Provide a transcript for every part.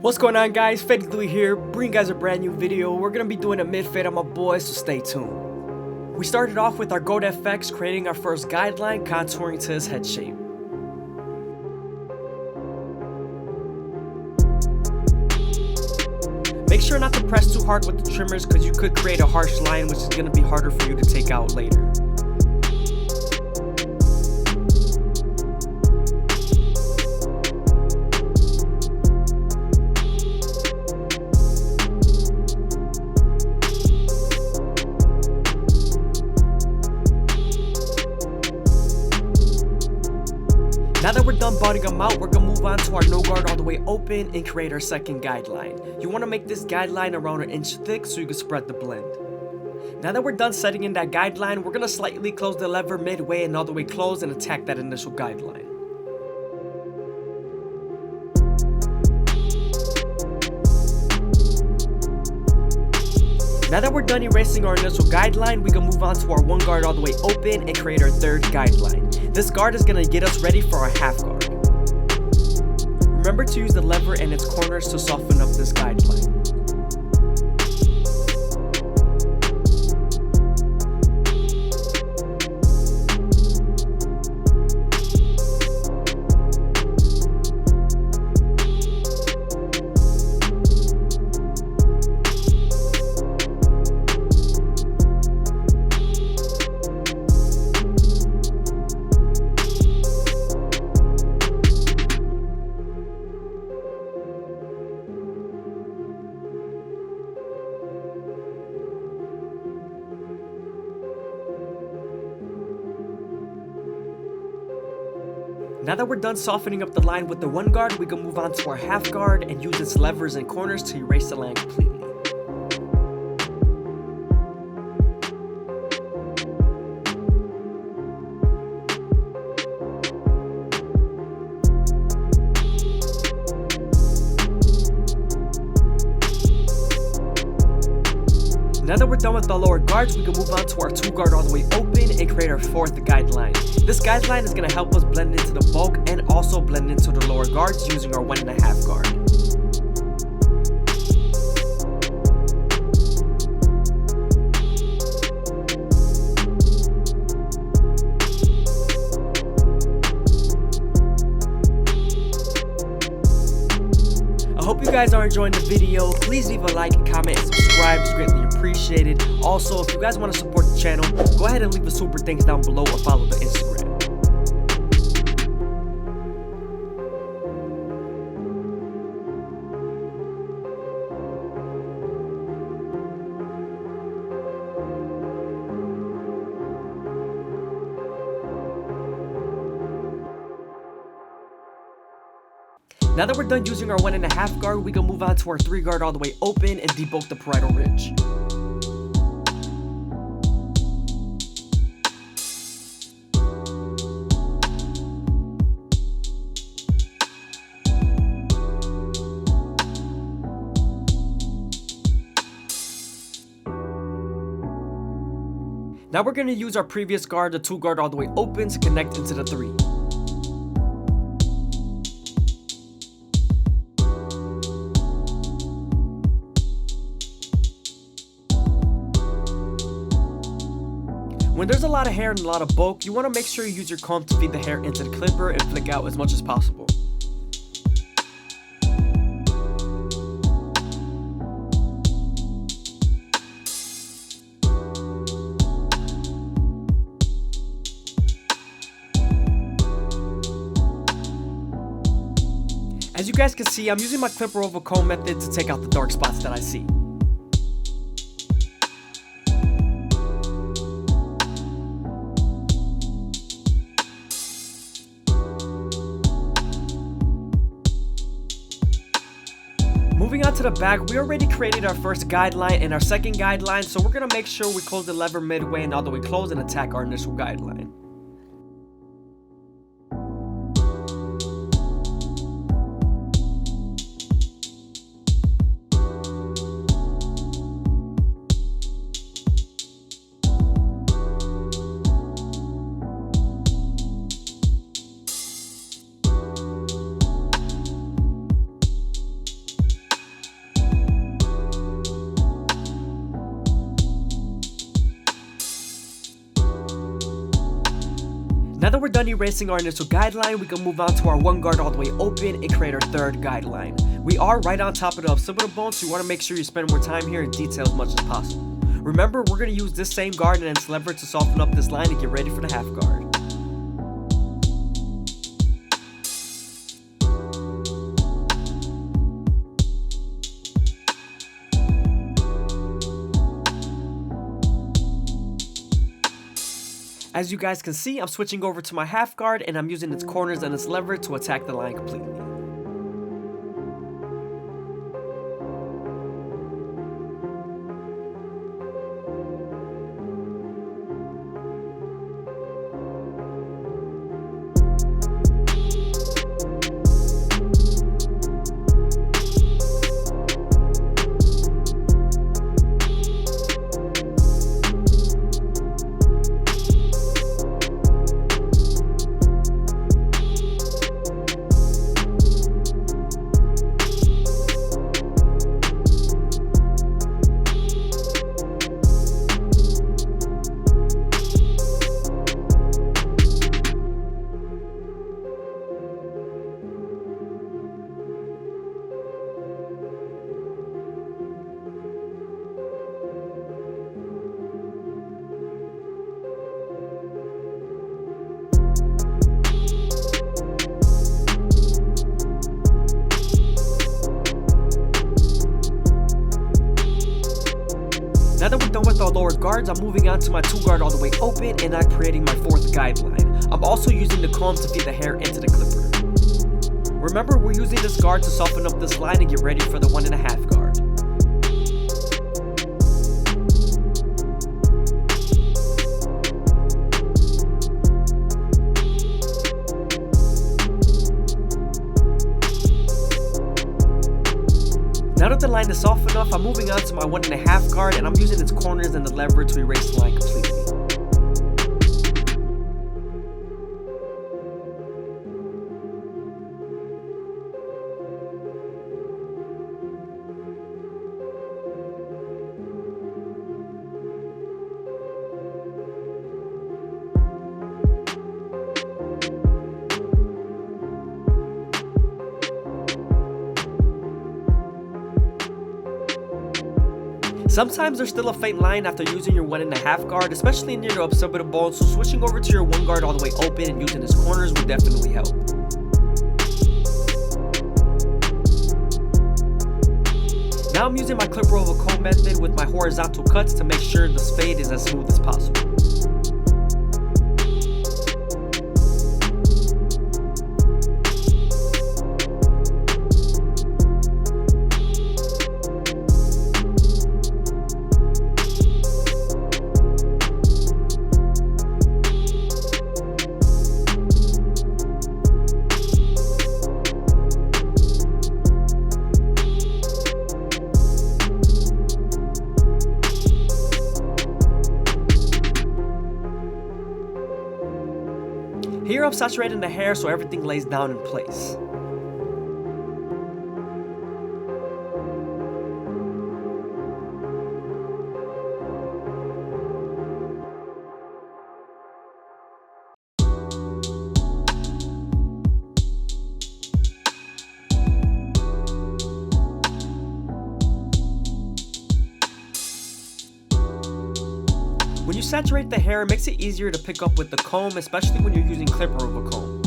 What's going on, guys? FadeitLuie here, bringing you guys a brand new video. We're gonna be doing a mid-fade on my boys, so stay tuned. We started off with our Goat FX, creating our first guideline, contouring to his head shape. Make sure not to press too hard with the trimmers because you could create a harsh line, which is gonna be harder for you to take out later. Now that we're done budding them out, we're gonna move on to our no guard all the way open and create our second guideline. You wanna make this guideline around 1 inch thick so you can spread the blend. Now that we're done setting in that guideline, we're gonna slightly close the lever midway and all the way close and attack that initial guideline. Now that we're done erasing our initial guideline, we can move on to our 1 guard all the way open and create our third guideline. This guard is going to get us ready for our half guard. Remember to use the lever and its corners to soften up this guideline. Now that we're done softening up the line with the 1 guard, we can move on to our half guard and use its levers and corners to erase the line completely. Now that we're done with the lower guards, we can move on to our 2 guard all the way open and create our 4th guideline. This guideline is going to help us blend into the bulk and also blend into the lower guards using our 1.5 guard. I hope you guys are enjoying the video. Please leave a like, comment, and subscribe. It's greatly appreciated. Also, if you guys want to support the channel, go ahead and leave a super thanks down below or follow the Instagram. Now that we're done using our 1.5 guard, we can move on to our 3 guard all the way open and debulk the parietal ridge. Now we're going to use our previous guard, the 2 guard all the way open, to connect into the 3. When there's a lot of hair and a lot of bulk, you want to make sure you use your comb to feed the hair into the clipper and flick out as much as possible. As you guys can see, I'm using my clipper over comb method to take out the dark spots that I see. Moving on to the back, we already created our first guideline and our second guideline, so we're going to make sure we close the lever midway and all the way close and attack our initial guideline. Now that we're done erasing our initial guideline, we can move on to our one guard all the way open and create our third guideline. We are right on top of the occipital bone, so you want to make sure you spend more time here and detail as much as possible. Remember, we're going to use this same guard and then lever to soften up this line and get ready for the half guard. As you guys can see, I'm switching over to my half guard and I'm using its corners and its lever to attack the line completely. Now that we're done with our lower guards, I'm moving on to my two guard all the way open and I'm creating my fourth guideline. I'm also using the comb to feed the hair into the clipper. Remember, we're using this guard to soften up this line and get ready for the 1.5 guard. Now that the line is soft enough, I'm moving on to my 1.5 guard and I'm using its corners and the lever to erase the line completely. Sometimes there's still a faint line after using your 1.5 guard, especially near the occipital bone, so switching over to your 1 guard all the way open and using its corners would definitely help. Now I'm using my clipper over comb method with my horizontal cuts to make sure the fade is as smooth as possible. Here I'm saturating the hair so everything lays down in place. When you saturate the hair, it makes it easier to pick up with the comb, especially when you're using clipper over comb.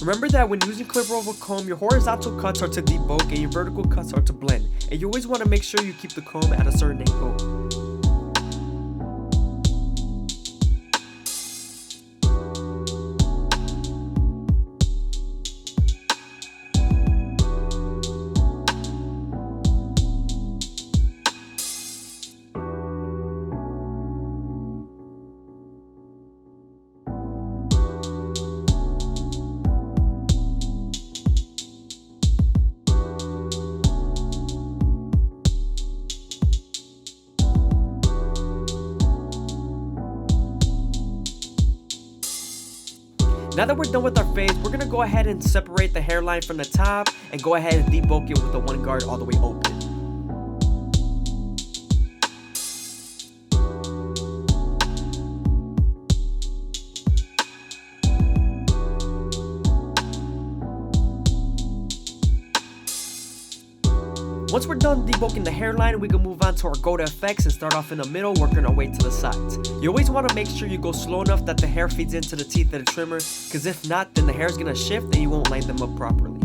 Remember that when using clipper over comb, your horizontal cuts are to debulk and your vertical cuts are to blend, and you always want to make sure you keep the comb at a certain angle. Now that we're done with our fades, we're gonna go ahead and separate the hairline from the top and go ahead and debulk it with the one guard all the way open. Once we're done debulking the hairline, we can move on to our go to effects and start off in the middle, working our way to the sides. You always want to make sure you go slow enough that the hair feeds into the teeth of the trimmer, because if not, then the hair is going to shift and you won't line them up properly.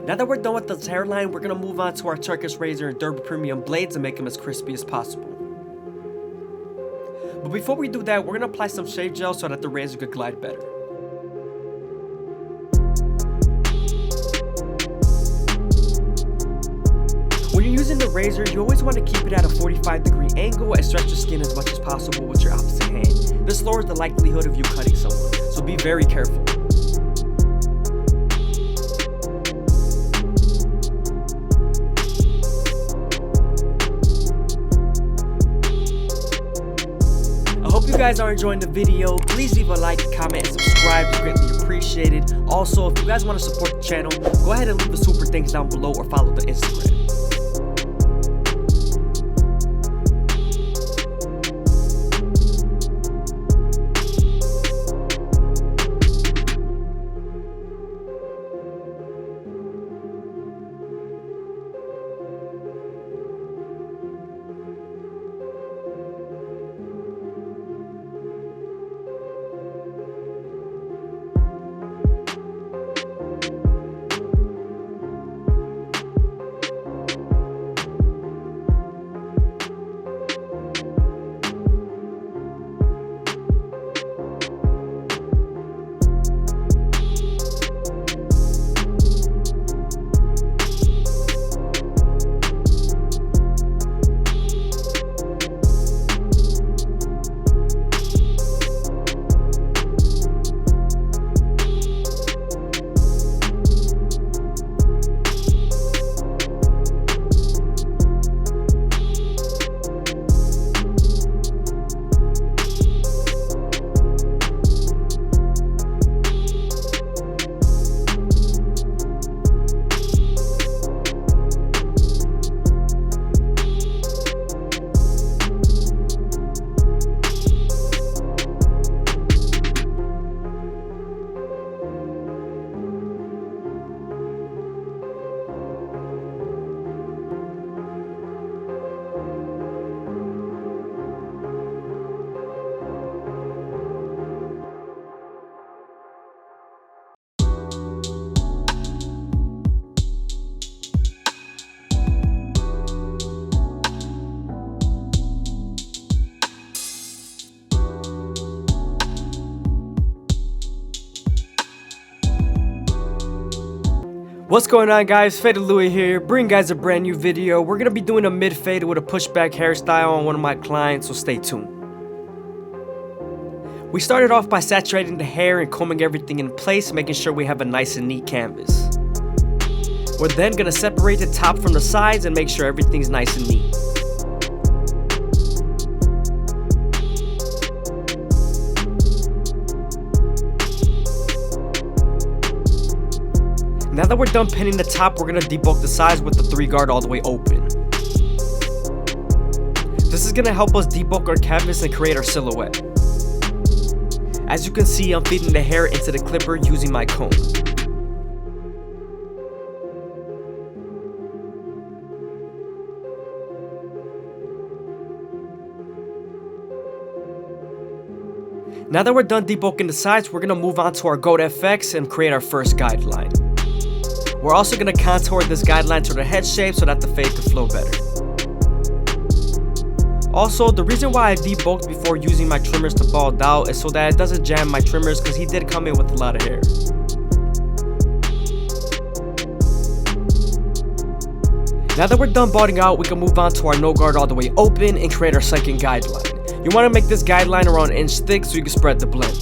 Now that we're done with this hairline, we're going to move on to our Turkish razor and Derby Premium blades and make them as crispy as possible. But before we do that, we're going to apply some shave gel so that the razor could glide better. When you're using the razor, you always want to keep it at a 45-degree angle and stretch your skin as much as possible with your opposite hand. This lowers the likelihood of you cutting someone, so be very careful. I hope you guys are enjoying the video. Please leave a like, comment, and subscribe. It's greatly appreciated. Also, if you guys want to support the channel, go ahead and leave the super thanks down below or follow the Instagram. What's going on, guys? FadeitLuie here, bringing guys a brand new video. We're gonna be doing a mid fade with a pushback hairstyle on one of my clients, so stay tuned. We started off by saturating the hair and combing everything in place, making sure we have a nice and neat canvas. We're then gonna separate the top from the sides and make sure everything's nice and neat. Now that we're done pinning the top, we're going to debulk the sides with the 3-guard all the way open. This is going to help us debulk our canvas and create our silhouette. As you can see, I'm feeding the hair into the clipper using my comb. Now that we're done debulking the sides, we're going to move on to our Goat FX and create our first guideline. We're also going to contour this guideline to the head shape so that the fade can flow better. Also, the reason why I debulked before using my trimmers to bald out is so that it doesn't jam my trimmers, because he did come in with a lot of hair. Now that we're done balding out, we can move on to our no guard all the way open and create our second guideline. You want to make this guideline around 1 inch thick so you can spread the blend.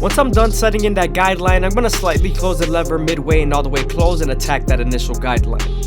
Once I'm done setting in that guideline, I'm going to slightly close the lever midway and all the way close and attack that initial guideline.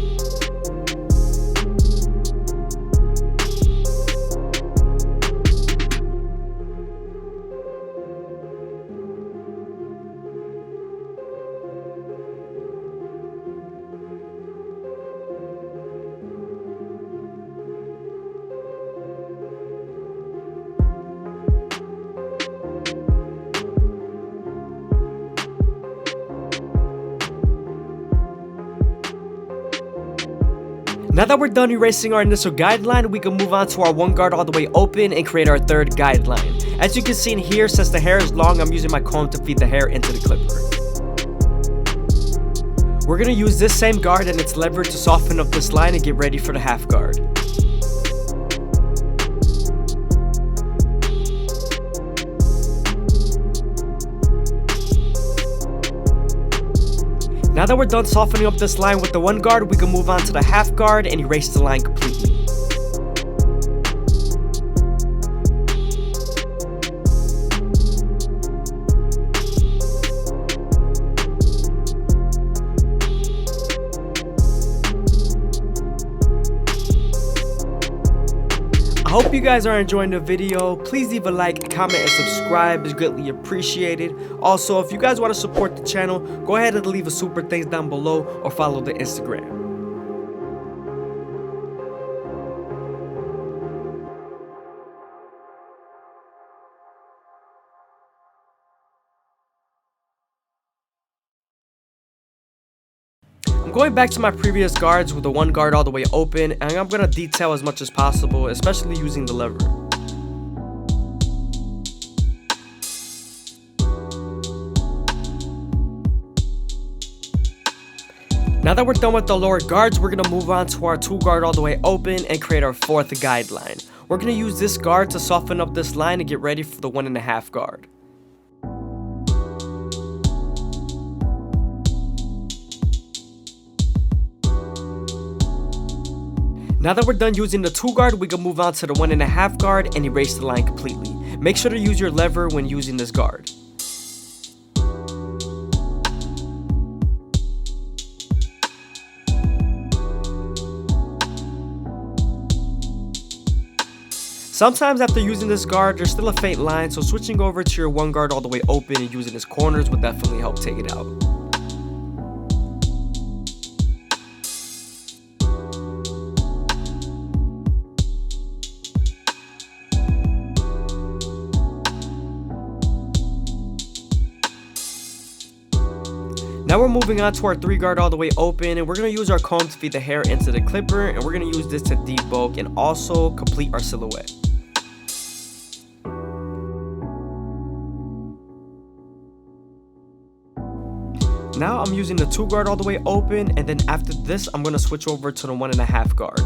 Now that we're done erasing our initial guideline, we can move on to our 1 guard all the way open and create our third guideline. As you can see in here, since the hair is long, I'm using my comb to feed the hair into the clipper. We're going to use this same guard and its lever to soften up this line and get ready for the half guard. Now that we're done softening up this line with the 1 guard, we can move on to the half guard and erase the line completely. I hope you guys are enjoying the video. Please leave a like, comment, and subscribe. It's greatly appreciated. Also, if you guys want to support the channel, go ahead and leave a super thanks down below or follow the Instagram. I'm going back to my previous guards with the 1 guard all the way open, and I'm going to detail as much as possible, especially using the lever. Now that we're done with the lower guards, we're going to move on to our 2 guard all the way open and create our 4th guideline. We're going to use this guard to soften up this line and get ready for the 1.5 guard. Now that we're done using the 2 guard, we can move on to the 1.5 guard and erase the line completely. Make sure to use your lever when using this guard. Sometimes after using this guard, there's still a faint line, so switching over to your 1 guard all the way open and using its corners would definitely help take it out. Now we're moving on to our 3 guard all the way open, and we're going to use our comb to feed the hair into the clipper, and we're going to use this to debulk and also complete our silhouette. Now I'm using the 2 guard all the way open, and then after this I'm going to switch over to the 1.5 guard.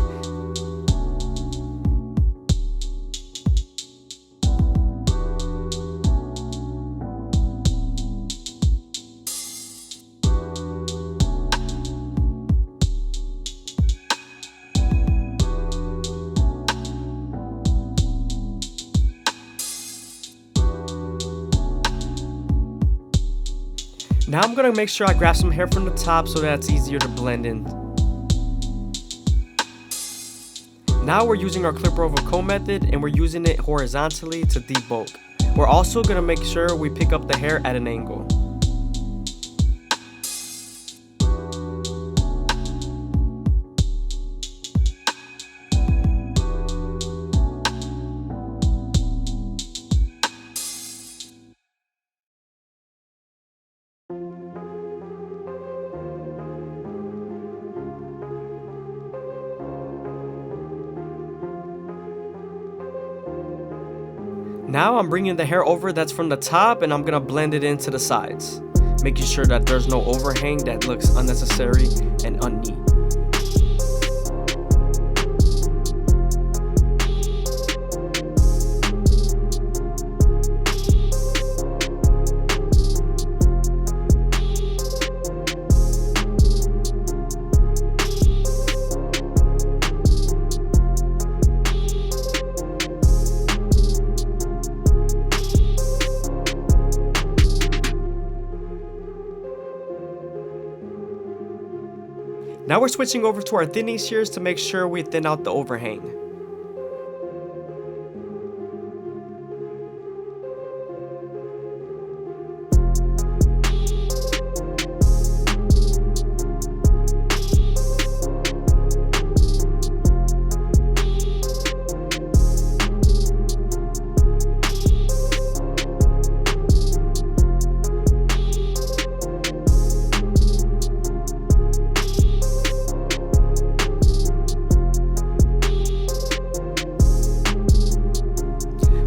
Now I'm going to make sure I grab some hair from the top so that it's easier to blend in. Now we're using our clipper over comb method, and we're using it horizontally to debulk. We're also going to make sure we pick up the hair at an angle. Now I'm bringing the hair over that's from the top and I'm gonna blend it into the sides, making sure that there's no overhang that looks unnecessary and unneat. Now we're switching over to our thinning shears to make sure we thin out the overhang.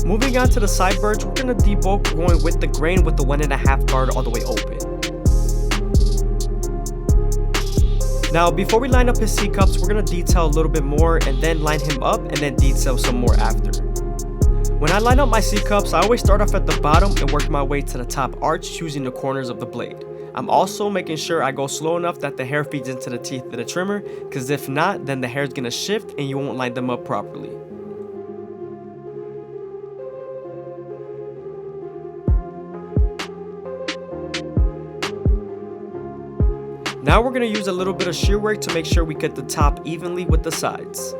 Moving on to the sideburns, we're going to debulk going with the grain with the 1.5 guard all the way open. Now before we line up his C-cups, we're going to detail a little bit more and then line him up and then detail some more after. When I line up my C-cups, I always start off at the bottom and work my way to the top arch using the corners of the blade. I'm also making sure I go slow enough that the hair feeds into the teeth of the trimmer, because if not, then the hair is going to shift and you won't line them up properly. Now we're going to use a little bit of shear work to make sure we cut the top evenly with the sides.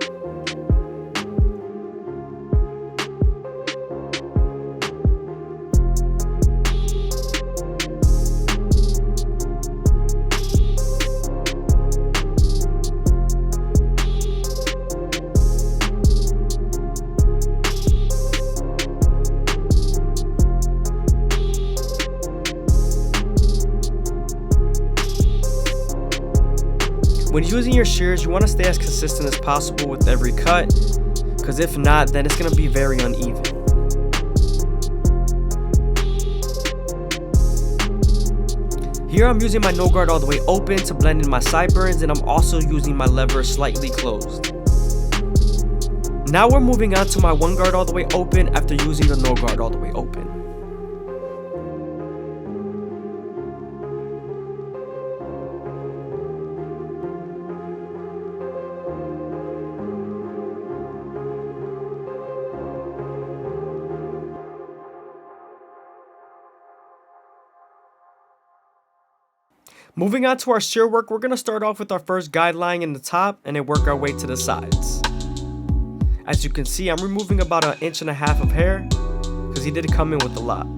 When using your shears, you want to stay as consistent as possible with every cut, because if not, then it's going to be very uneven. Here I'm using my no guard all the way open to blend in my sideburns, and I'm also using my lever slightly closed. Now we're moving on to my 1 guard all the way open after using the no guard all the way open. Moving on to our shear work, we're going to start off with our first guideline in the top and then work our way to the sides. As you can see, I'm removing about 1.5 inches of hair because he did come in with a lot.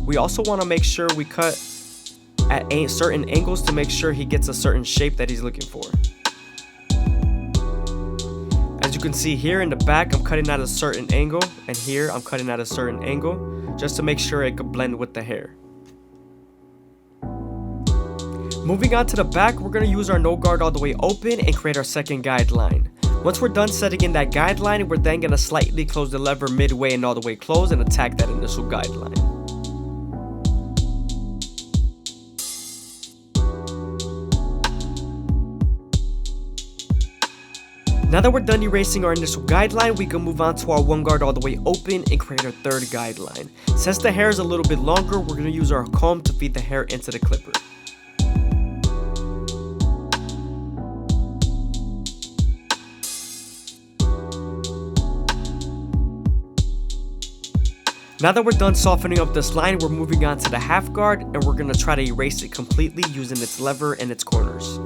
We also want to make sure we cut at certain angles to make sure he gets a certain shape that he's looking for. As you can see here in the back, I'm cutting at a certain angle, and here I'm cutting at a certain angle just to make sure it could blend with the hair. Moving on to the back, we're going to use our no guard all the way open and create our second guideline. Once we're done setting in that guideline, we're then going to slightly close the lever midway and all the way close and attack that initial guideline. Now that we're done erasing our initial guideline, we can move on to our 1 guard all the way open and create our third guideline. Since the hair is a little bit longer, we're going to use our comb to feed the hair into the clipper. Now that we're done softening up this line, we're moving on to the half guard and we're going to try to erase it completely using its lever and its corners.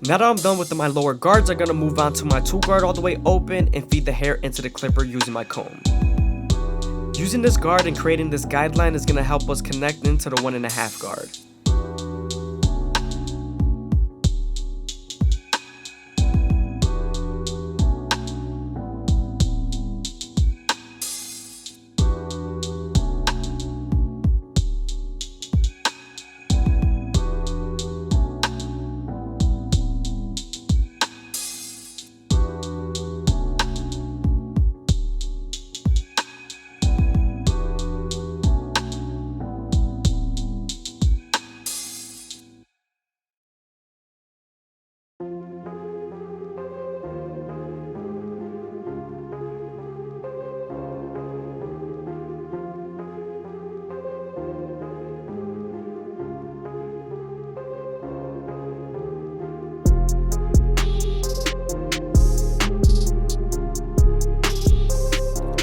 Now that I'm done with my lower guards, I'm going to move on to my 2 guard all the way open and feed the hair into the clipper using my comb. Using this guard and creating this guideline is going to help us connect into the 1.5 guard.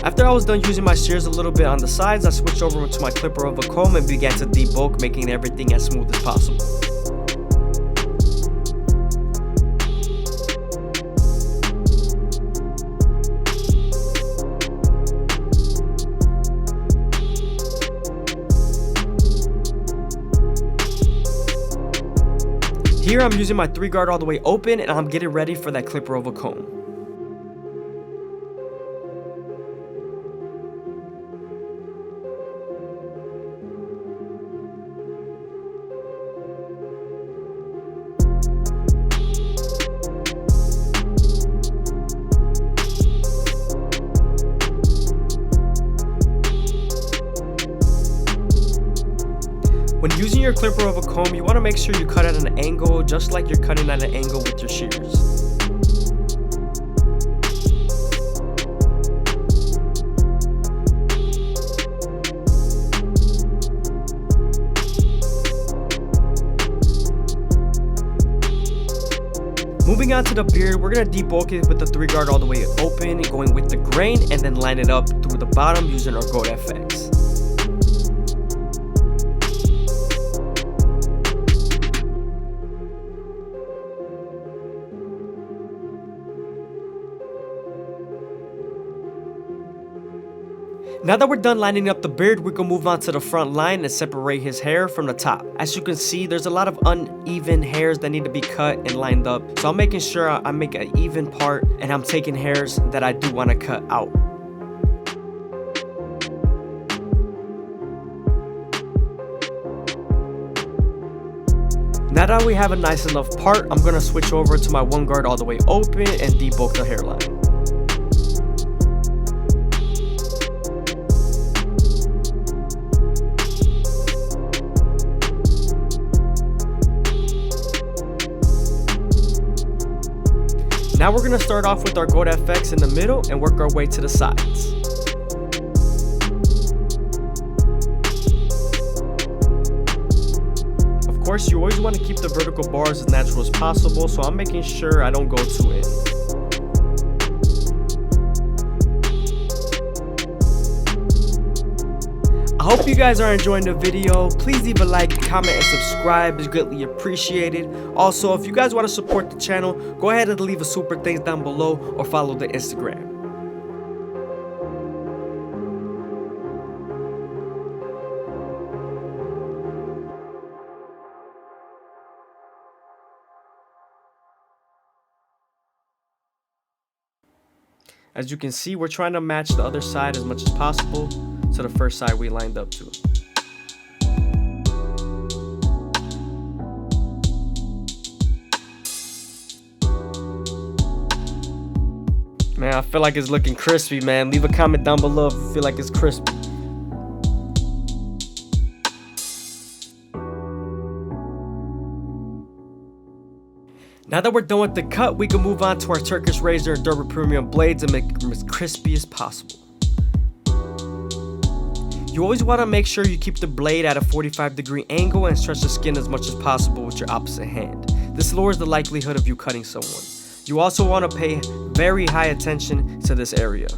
After I was done using my shears a little bit on the sides, I switched over to my clipper of a comb and began to debulk, making everything as smooth as possible. Here I'm using my 3 guard all the way open, and I'm getting ready for that clipper of a comb. When using your clipper of a comb, you want to make sure you cut at an angle, just like you're cutting at an angle with your shears. Moving on to the beard, we're going to debulk it with the 3 guard all the way open, going with the grain, and then line it up through the bottom using our Gold FX. Now that we're done lining up the beard, we can move on to the front line and separate his hair from the top. As you can see, there's a lot of uneven hairs that need to be cut and lined up. So I'm making sure I make an even part, and I'm taking hairs that I do want to cut out. Now that we have a nice enough part, I'm going to switch over to my 1 guard all the way open and debulk the hairline. Now we're going to start off with our Gold FX in the middle and work our way to the sides. Of course, you always want to keep the vertical bars as natural as possible, so I'm making sure I don't go too in. I hope you guys are enjoying the video. Please leave a like, comment, and subscribe. It's greatly appreciated. Also, if you guys want to support the channel, go ahead and leave a super thanks down below or follow the Instagram. As you can see, we're trying to match the other side as much as possible to the first side we lined up to. Man, I feel like it's looking crispy, man. Leave a comment down below if you feel like it's crispy. Now that we're done with the cut, we can move on to our Turkish razor and Durban premium blades and make them as crispy as possible. You always want to make sure you keep the blade at a 45-degree angle and stretch the skin as much as possible with your opposite hand. This lowers the likelihood of you cutting someone. You also want to pay very high attention to this area.